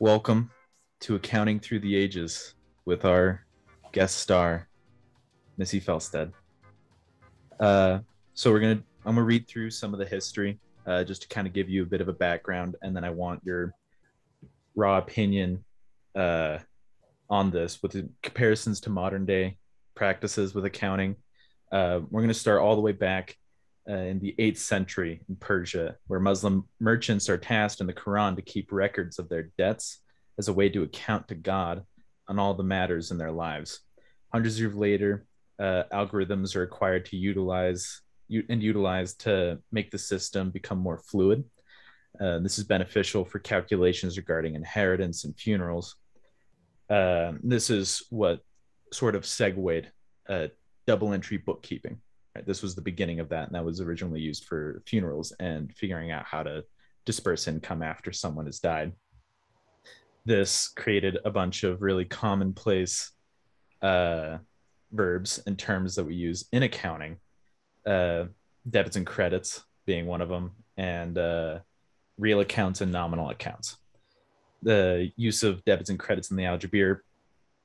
Welcome to Accounting Through the Ages with our guest star, Missy Felstead. I'm gonna read through some of the history just to kind of give you a bit of a background, and then I want your raw opinion on this with the comparisons to modern day practices with accounting. We're gonna start all the way back in the 8th century in Persia, where Muslim merchants are tasked in the Quran to keep records of their debts as a way to account to God on all the matters in their lives. Hundreds of years later, algorithms are required to utilize to make the system become more fluid. This is beneficial for calculations regarding inheritance and funerals. This is what sort of segued double entry bookkeeping. Right? This was the beginning of that, and that was originally used for funerals and figuring out how to disperse income after someone has died. This created a bunch of really commonplace verbs and terms that we use in accounting, debits and credits being one of them, and real accounts and nominal accounts. The use of debits and credits in the algebra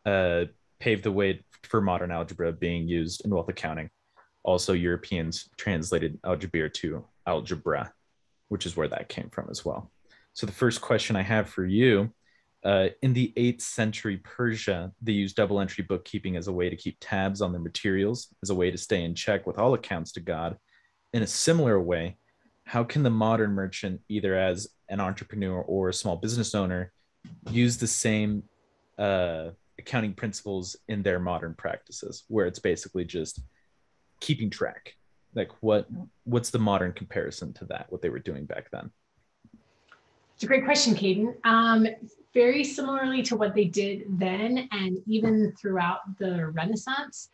paved the way for modern algebra being used in wealth accounting. Also, Europeans translated algebra to algebra, which is where that came from as well. So the first question I have for you, in the 8th century Persia, they used double entry bookkeeping as a way to keep tabs on their materials, as a way to stay in check with all accounts to God. In a similar way, how can the modern merchant, either as an entrepreneur or a small business owner, use the same accounting principles in their modern practices, where it's basically just keeping track? Like what's the modern comparison to that, what they were doing back then? It's a great question, Caden. Very similarly to what they did then, and even throughout the Renaissance,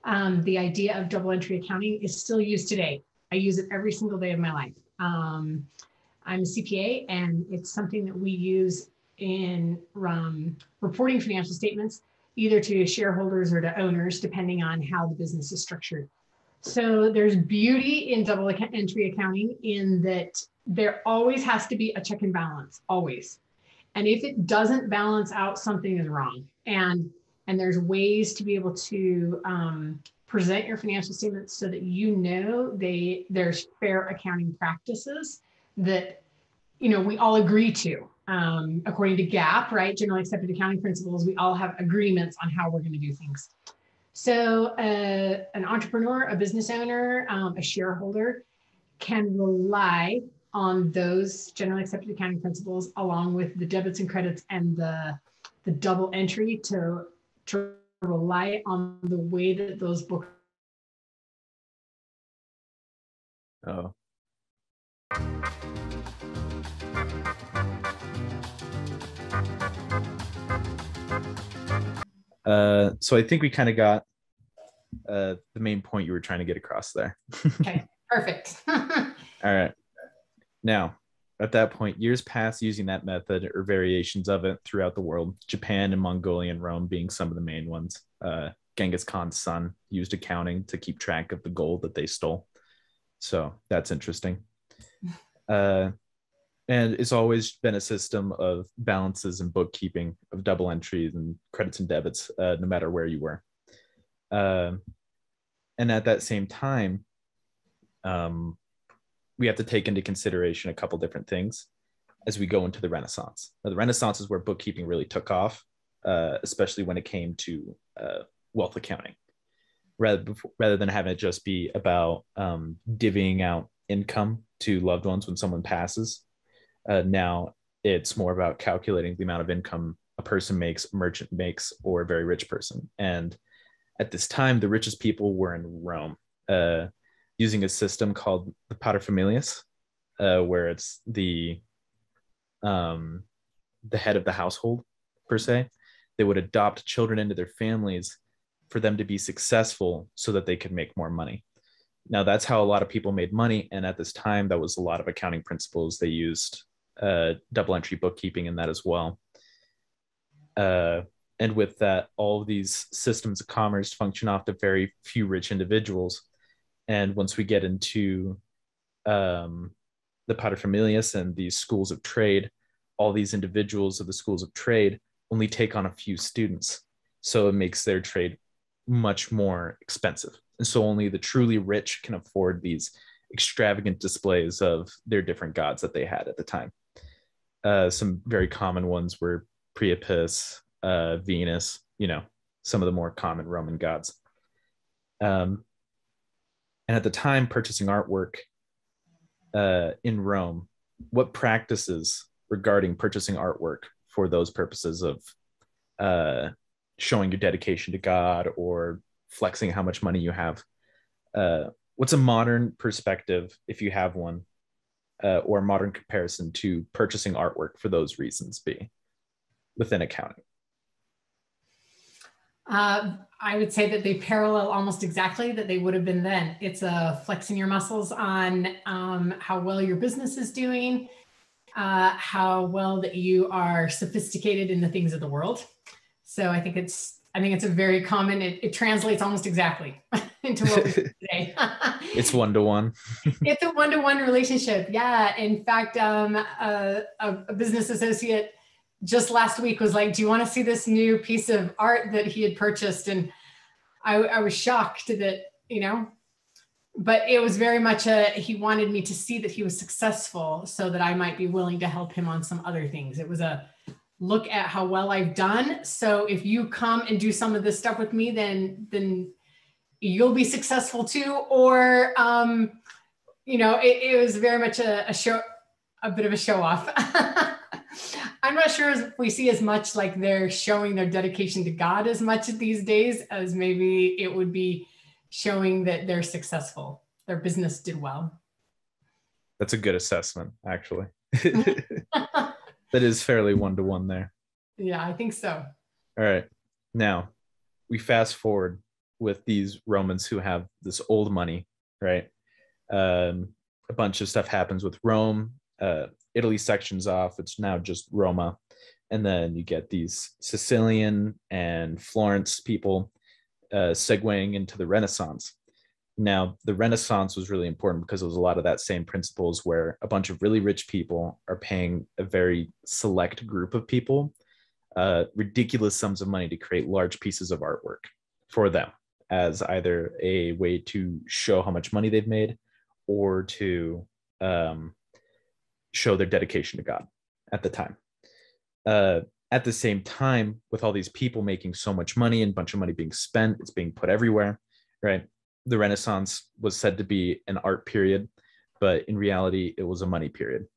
the idea of double entry accounting is still used today. I use it every single day of my life. I'm a CPA, and it's something that we use in reporting financial statements, either to shareholders or to owners, depending on how the business is structured. So there's beauty in double entry accounting in that there always has to be a check and balance, always. And if it doesn't balance out, something is wrong. And there's ways to be able to present your financial statements so that you know there's fair accounting practices that we all agree to. According to GAAP, right, generally accepted accounting principles, we all have agreements on how we're going to do things. So an entrepreneur, a business owner, a shareholder can rely on those generally accepted accounting principles, along with the debits and credits and the double entry, to rely on the way that those books. Oh. So I think we kind of got the main point you were trying to get across there. Okay, perfect. All right. Now, at that point, years passed using that method or variations of it throughout the world, Japan and Mongolia and Rome being some of the main ones. Genghis Khan's son used accounting to keep track of the gold that they stole. So that's interesting. And it's always been a system of balances and bookkeeping, of double entries and credits and debits, no matter where you were. And at that same time, we have to take into consideration a couple different things as we go into the Renaissance. Now, the Renaissance is where bookkeeping really took off, especially when it came to wealth accounting. Rather than having it just be about divvying out income to loved ones when someone passes, now it's more about calculating the amount of income a person makes, a merchant makes, or a very rich person. And at this time, the richest people were in Rome, using a system called the paterfamilias, where it's the head of the household, per se. They would adopt children into their families for them to be successful so that they could make more money. Now, that's how a lot of people made money. And at this time, that was a lot of accounting principles. They used double entry bookkeeping in that as well. And with that, all of these systems of commerce function off of very few rich individuals. And once we get into the paterfamilias and these schools of trade, all these individuals of the schools of trade only take on a few students. So it makes their trade much more expensive. And so only the truly rich can afford these extravagant displays of their different gods that they had at the time. Some very common ones were Priapus, Venus, some of the more common Roman gods. And at the time, purchasing artwork in Rome, what practices regarding purchasing artwork for those purposes of showing your dedication to God or flexing how much money you have? What's a modern perspective, if you have one, or a modern comparison to purchasing artwork for those reasons be within accounting? I would say that they parallel almost exactly that they would have been then. It's flexing your muscles on how well your business is doing, how well that you are sophisticated in the things of the world. So I think it's a very common, it translates almost exactly into what we do today. It's one-to-one. It's a one-to-one relationship. Yeah. In fact, a business associate just last week was like, do you want to see this new piece of art that he had purchased? And I was shocked that, but it was very much he wanted me to see that he was successful so that I might be willing to help him on some other things. It was a look at how well I've done. So if you come and do some of this stuff with me, then you'll be successful too. Or, it was very much a bit of a show off. I'm not sure if we see as much like they're showing their dedication to God as much these days as maybe it would be showing that they're successful. Their business did well. That's a good assessment, actually. That is fairly one-to-one there. Yeah, I think so. All right. Now, we fast forward with these Romans who have this old money, right? A bunch of stuff happens with Rome. Italy sections off. It's now just Roma. And then you get these Sicilian and Florence people segueing into the Renaissance. Now, the Renaissance was really important because it was a lot of that same principles where a bunch of really rich people are paying a very select group of people ridiculous sums of money to create large pieces of artwork for them as either a way to show how much money they've made or to show their dedication to God at the time. At the same time, with all these people making so much money and a bunch of money being spent, it's being put everywhere, right? The Renaissance was said to be an art period, but in reality, it was a money period.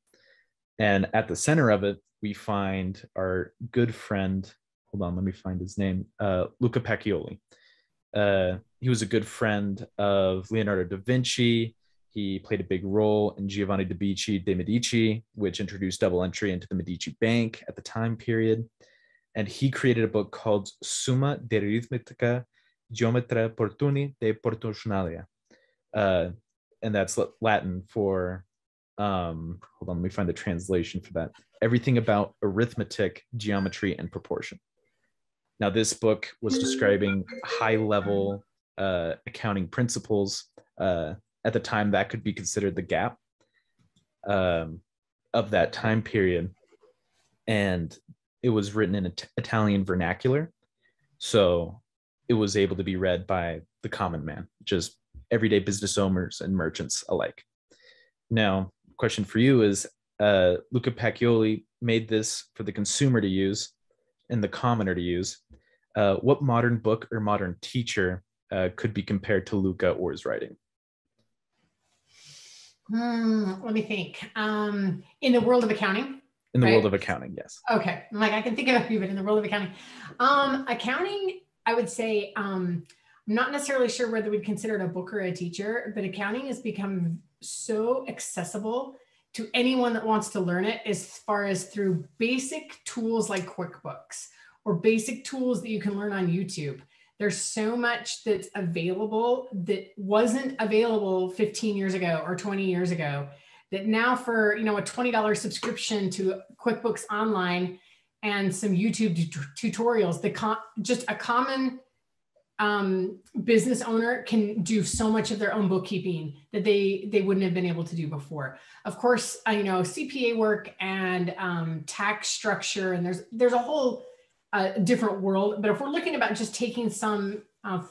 And at the center of it, we find our good friend, hold on, let me find his name, Luca Pacioli. He was a good friend of Leonardo da Vinci. He played a big role in Giovanni de' Medici, which introduced double entry into the Medici Bank at the time period. And he created a book called Summa de Arithmetica Geometria Portuni de Proportionalia. And that's Latin for, hold on, let me find the translation for that. Everything about arithmetic, geometry, and proportion. Now, this book was describing high-level accounting principles. At the time, that could be considered the gap of that time period. And it was written in Italian vernacular. So it was able to be read by the common man, just everyday business owners and merchants alike. Now, question for you is, Luca Pacioli made this for the consumer to use and the commoner to use. What modern book or modern teacher could be compared to Luca or his writing? Let me think. In the world of accounting? In the world of accounting, yes. Okay. I can think of a few, but in the world of accounting. Accounting, I would say, I'm not necessarily sure whether we'd consider it a book or a teacher, but accounting has become so accessible to anyone that wants to learn it, as far as through basic tools like QuickBooks or basic tools that you can learn on YouTube. There's so much that's available that wasn't available 15 years ago or 20 years ago, that now for, a $20 subscription to QuickBooks Online and some YouTube tutorials, just a common business owner can do so much of their own bookkeeping that they wouldn't have been able to do before. Of course, I know CPA work and tax structure, and there's a whole different world. But if we're looking about just taking some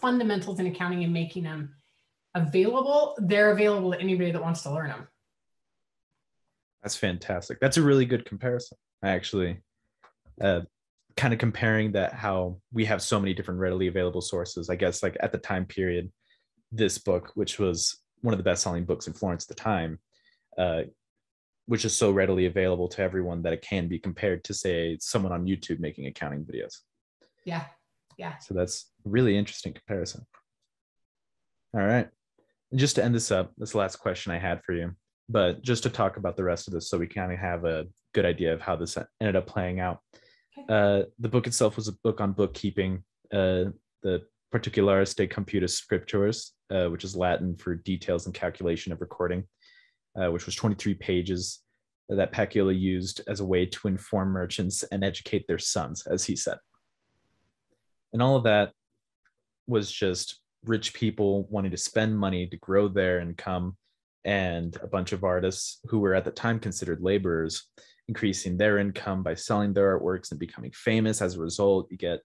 fundamentals in accounting and making them available, they're available to anybody that wants to learn them. That's fantastic. That's a really good comparison. I actually kind of comparing that, how we have so many different readily available sources. I guess like at the time period, this book, which was one of the best selling books in Florence at the time, which is so readily available to everyone that it can be compared to, say, someone on YouTube making accounting videos. Yeah. Yeah. So that's a really interesting comparison. All right. And just to end this up, this last question I had for you, but just to talk about the rest of this so we kind of have a good idea of how this ended up playing out. Okay. The book itself was a book on bookkeeping, the Particularis de Computis Scriptores, which is Latin for details and calculation of recording, which was 23 pages that Pacioli used as a way to inform merchants and educate their sons, as he said. And all of that was just rich people wanting to spend money to grow their income, and a bunch of artists who were at the time considered laborers increasing their income by selling their artworks and becoming famous. As a result, you get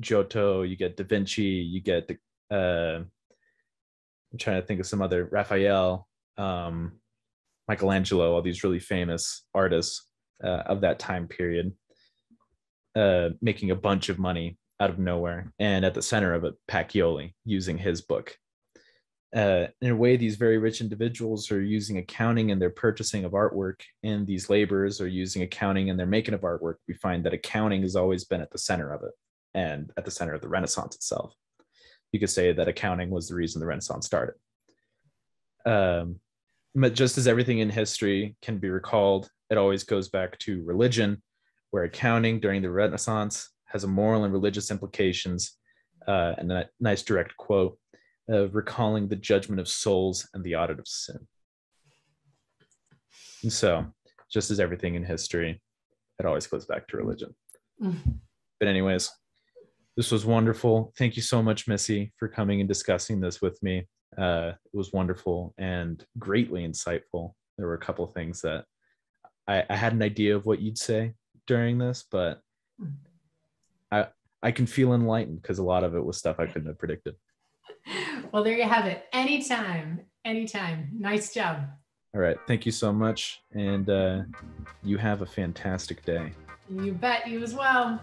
Giotto, you get Da Vinci, you get I'm trying to think of some other, Raphael, Michelangelo, all these really famous artists of that time period, making a bunch of money out of nowhere. And at the center of it, Pacioli using his book. In a way, these very rich individuals are using accounting in their purchasing of artwork, and these laborers are using accounting in their making of artwork. We find that accounting has always been at the center of it, and at the center of the Renaissance itself. You could say that accounting was the reason the Renaissance started. But just as everything in history can be recalled, it always goes back to religion, where accounting during the Renaissance has a moral and religious implications, and a nice direct quote of recalling the judgment of souls and the audit of sin. And so, just as everything in history, it always goes back to religion. But anyways, this was wonderful. Thank you so much, Missy, for coming and discussing this with me. It was wonderful and greatly insightful. There were a couple of things that I had an idea of what you'd say during this, but I can feel enlightened because a lot of it was stuff I couldn't have predicted. Well, there you have it. Anytime. Nice job. All right. Thank you so much. And you have a fantastic day. You bet. You as well.